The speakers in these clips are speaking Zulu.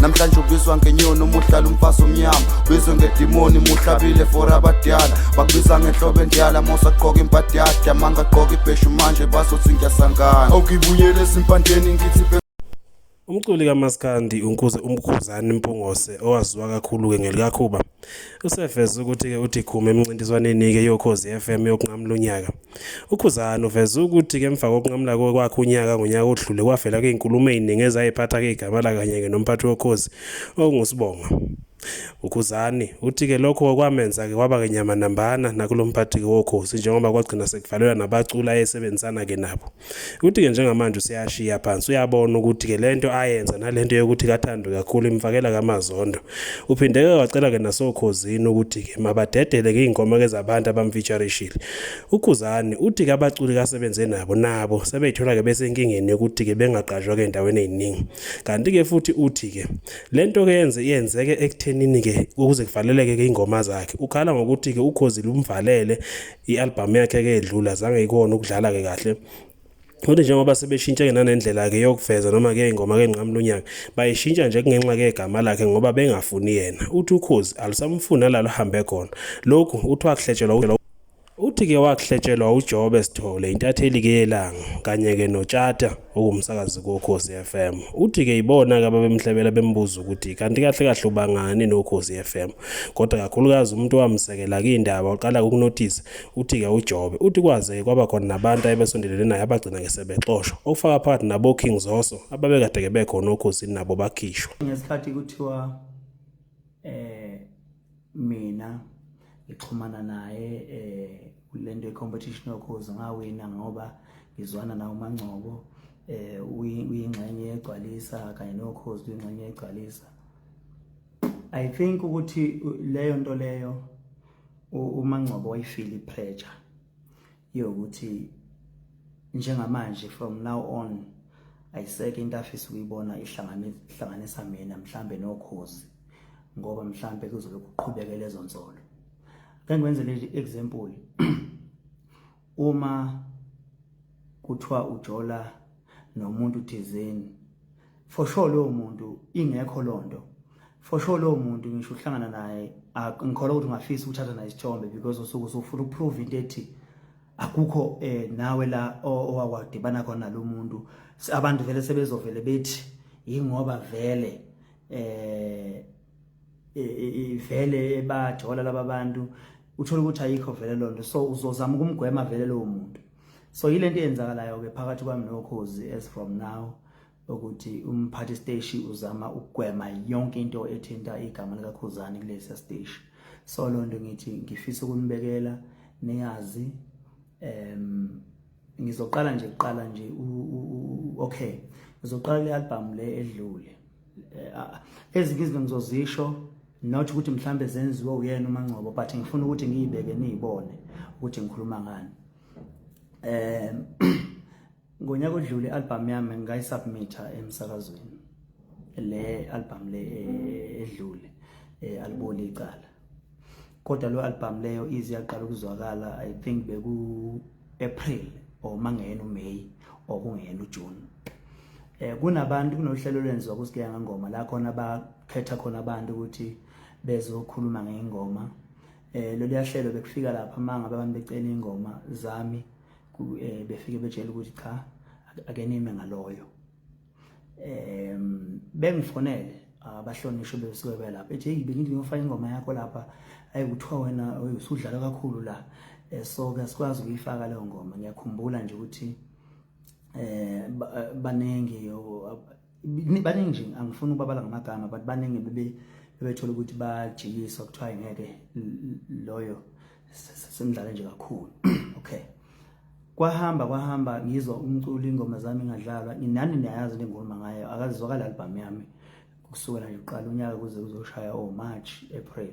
namhlanje ubizwa ngenyoni umuhlala umfazi omnyama ubizwe ngedimoni muhlabile for abadala bakubiza ngenhlobo endiyala mosaqoka imbadiyada amangaqoka ibheshu manje bazothi ngiyasangana awukibuyele esimpandeni ngithi Umculi kaMaskandi uKhuzani Mpungose owaziwa kakhulu-ke ngelikakhuba useveze ukuthi-ke uthi emncintiswaneni-ke yoKhozi FM yokunqamula unyaka. uKhuzani uveze ukuthi-ke emva kokunqamula kwakhe unyaka ngonyaka odlule kwavela-ke iy'nkulumo ey'ningi ezayiphatha-ke igama la kanye-ke nomphathi wokhozi okunguSibonga. uKhuzani uthi-ke lokho kwamenza-ke kwaba-ke nyama nambana nakulo mphathi-ke wokhozi njengoba kwagcina sekuvalelwa nabaculi ayesebenzisana-ke nabo. Uthi-ke njengamanje useyashiya phansi uyabona ukuthi-ke lento ayenza nalento yokuthi kathandwe kakhulu imfakela kamazondo. Uphinde-ke wacela-ke nasoKhozini ukuthi-ke mabadedele-ke iy'ngoma-ke zabantu abamfeaturishile. uKhuzani uthi-ke abaculi kasebenze nabo sebeyithola-ke besenkingeni yokuthi-ke bengaqashwa-ke ey'ndaweni ey'ningi. Kanti-ke futhi uthi-ke lento-ke yenzeke ekuthenini-ke ukuze kuvaleleke-ke iy'ngoma zakhe. Ukhala ngokuthi-ke uKhozini umvalele i-albhamu yakhe-ke edlula zange ikona ukudlala-ke kahle. Kodwa njengoba sebeshintshe-ke nanendlela-ke yokuveza noma-ke iy'ngoma-ke enqamula unyaka bayishintsha nje kungenxa-ke yegama lakhe ngoba bengafuni yena. Uthi uKhozi alisamfuni nalalo hambe khona. Lokhu uthi wakuhletshelwa uthi-ke wakuhletshelwa uJobe Sithole intatheli-ke yelanga kanye-ke noTshata okumsakazi koKhozi FM. Uthi-ke ibona-ke ababemhlebela bembuza ukuthi kanti kahle kahle ubangani noKhozi FM. Kodwa kakhulukazi umuntu owamsekela-ke indaba waqala ukunothisa uthi-ke uJobe. Uthi kwaze kwaba khona nabantu ayebesondelene naye abagcina-ke sebexoshwa okufaka phakathi nabo King Zoso ababekade-ke bekhona oKhozini nabo bakhishwa. Ngesikhathi kuthiwa mina ngixhumana naye kulento competition yoKhozi ngawina ngoba ngizwana nawo uMangcobo uyingxenye yegcwalisa kanye noKhozi uyingxenye yegcwalisa. I think ukuthi leyo nto leyo uMangcobo wayifeel pressure yokuthi njengamanje from now on ayiseke into afisa ukuyibona ihlanganisa mina mhlambe noKhozi ngoba mhlambe kuzobe kuqhubeka lezo nsolo. Ake ngwenze le example uma kuthiwa ujola nomuntu thizeni for sure lo muntu ingekho lonto for sure lo muntu ngisho uhlangana naye ngikholwa ukuthi ungafisa ukuthatha naye isithombe because usuku usufuna ukuprove into ethi akukho nawe la owawadibana khona lo muntu. Abantu vele sebezovele bethi ingoba vele vele bajola laba bantu uthola ukuthi ayikho vele lonto so uzozama ukumgwema vele lo muntu. So yilento eyenzakalayo ke phakathi kwami noKhozi as from now ukuthi umphathi stage uzama ukugwema yonke into ethinta igama likaKhuzani kulesi stage. So lonto ngithi ngifisa ukunibekela niyazi ngizoqala nje okay ngizoqala le album le edlule ezinye izinto ngizozisho not ukuthi mhlambe zenziwe uyena uMangcobo but ngifuna ukuthi ngiyibeke nizibone ukuthi ngikhuluma ngani. Ngonyaka odlule album yami ngayisubmita emsakazweni le album le edlule aliboli icala kodwa lo album leyo iziyaqala ukuzwakala I think beku April or mangena uMay or kungena uJune. Kunabantu kunohlelo lwenziwa kusikeyanga ngoma la khona bakhetha khona abantu ukuthi bezokhuluma ngengoma. Lo liyahlelo bekufika lapha manga abantu becela ingoma zami befike betshela ukuthi cha ake nime ngaloyo. Bengifonele abahlonishwe besuke lapha ethi hey bengithi ngiyofaka ingoma yakho lapha ayi kuthiwa wena usudlala kakhulu la so ke sikwazi ukuyifaka leyo ngoma. Ngiyakhumbula nje ukuthi baningi nje angifuni ukubabala ngamagama but baningi bebethola ukuthi bajikiswa kuthiwa ngeke loyo semdlala nje kakhulu. Okay kwahamba ngizwa umculi ingoma zami ngadlalwa nani niyayazi le ngoma ngayo akazizwakala album yami kusukela nje uqala unyaka kuze kuzoshaya March April.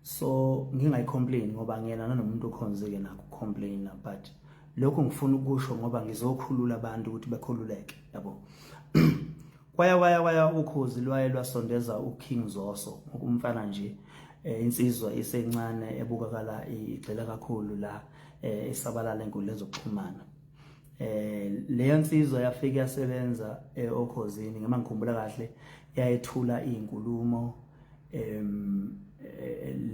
So ngingayicomplain ngoba ngiyena nomuntu okhonzeke nakho complain but lokho ngifuna ukusho ngoba ngizokhulula abantu ukuthi bekhululeke yabo. Kwaya uKhozi lwaye lwasondeza uKing Zoso umfana nje insizwa isencane ebukakala igxila kakhulu la esabalala enkundleni zokuxhumana. Leyo nsizwa yafika yasebenza oKhozini ngema ngikhumbula kahle yayethula izinkulumo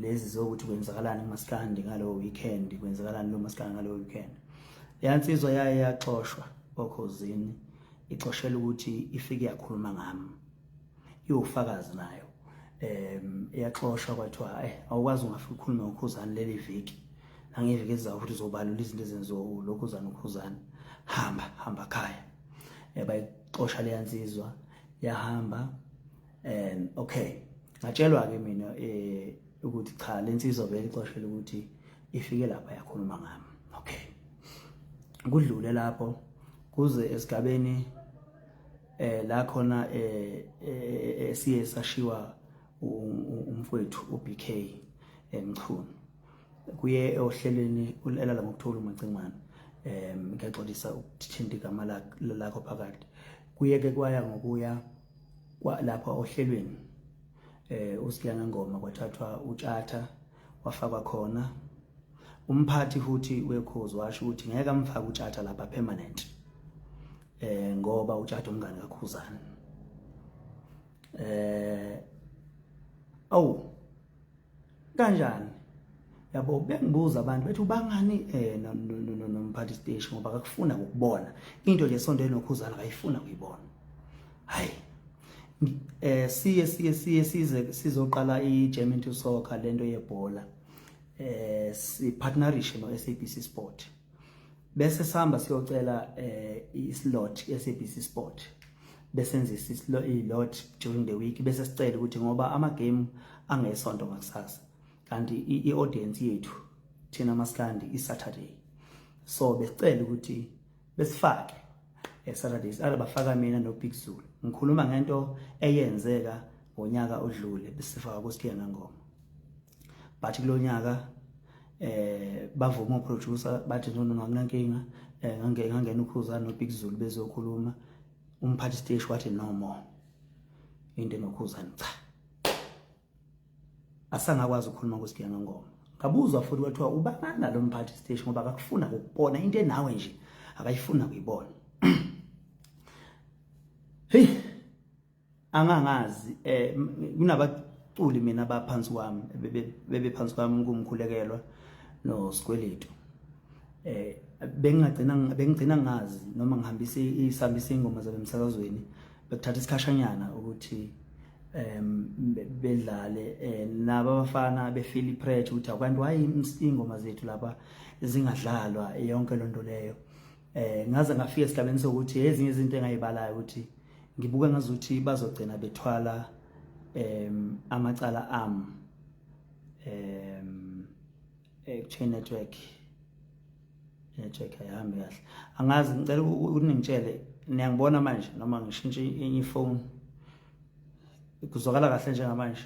lezi zokuthi kwenzakalani kuMaskandi ngalo weekend, kwenzakalani lo Maskandi ngalo weekend. Yansizwa yaye yaxoshwa oKhozini, ixoshela ukuthi ifike yakhuluma ngami, iwufakazi nayo. Yaxoshwa kwathiwa awukwazi ungafika ukhulume ngoKhuzani leli viki, nangeviki ezayo futhi uzobalula izinto ezenziwa loKhuzani uKhuzani, hamba khaya. Bayixosha le yansizwa yahamba, and okay, ngatshelwa ke mina ukuthi cha lensizwa vele ixoshela ukuthi ifike lapha yakhuluma ngami. Okay, kudlule lapho kuze esigabeni la khona siye sashiwa umfowethu uBK Umculi, kuye ohlelweni ulala ngokuthola umacingwane. Ngiyaxolisa ukuthinta igama lakho phakathi. Kuye ke kwaya ngokuya lapha ohlelweni uSiyanga Ngoma kwathathwa uTshatha wafakwa khona. Umphathi futhi weKhozi washo ukuthi ngeke amfake uTshatha lapha permanent, ngoba uTshatha umngane kaKhuzani. Kanjani yabo, bengibuza abantu bethi ubangani nomphathi station ngoba akufuna ukubona into lesondele noKhuzani, akayifuna ukuyibona. Hayi, sizoqala iGerman to Soccer lento yebhola, si-partnerishe no-SABC Sport, bese sihamba siyocela islot SABC Sport, besenzisa i-lot during the week, bese sicela ukuthi ngoba ama-game angesonto ngakusasa kanti i-audience yethu thina Maskandi i-Saturday, so besicela ukuthi besifake Saturdays. Bafaka mina noBig Zulu, ngikhuluma ngento eyenzeka ngonyaka odlule, besifaka kuSiyanga Ngoma. Bathi kulo nyaka bavuma uproducer bathi no akunankinga, ngangena uKhuzani noBig Zulu bezokhuluma. Umphathi stage wathi no more into noKhuzani, cha asangakwazi ukukhuluma kuSiyanga Ngoma. Ngabuzwa futhi kwathiwa ubangana lo mphathi stage ngoba akakufuna ukubona into enawe nje, akayifuna ukuyibona. Hey, angangazi kunabaculi mina abaphansi kwami bebephansi kwami kumkhulekelwa noSikweletu. Bengigcina ngazi noma ngihambisa ingoma zabe emsakazweni, bekuthatha isikhashanyana ukuthi bedlale nabo abafana befeel ipressure ukuthi abantu hayi ingoma zethu lapha zingadlalwa yonke lonto leyo. Ngaze ngafika esigabeni sokuthi ezinye izinto engayibalayo ukuthi ngibuka ngazuthi bazogcina bethwala amacala ami chain network ayihambi kahle. Angazi, ngicela ukuthi ningitshele niyangibona manje noma ngishintshe enye ifone, kuzwakala kahle njengamanje?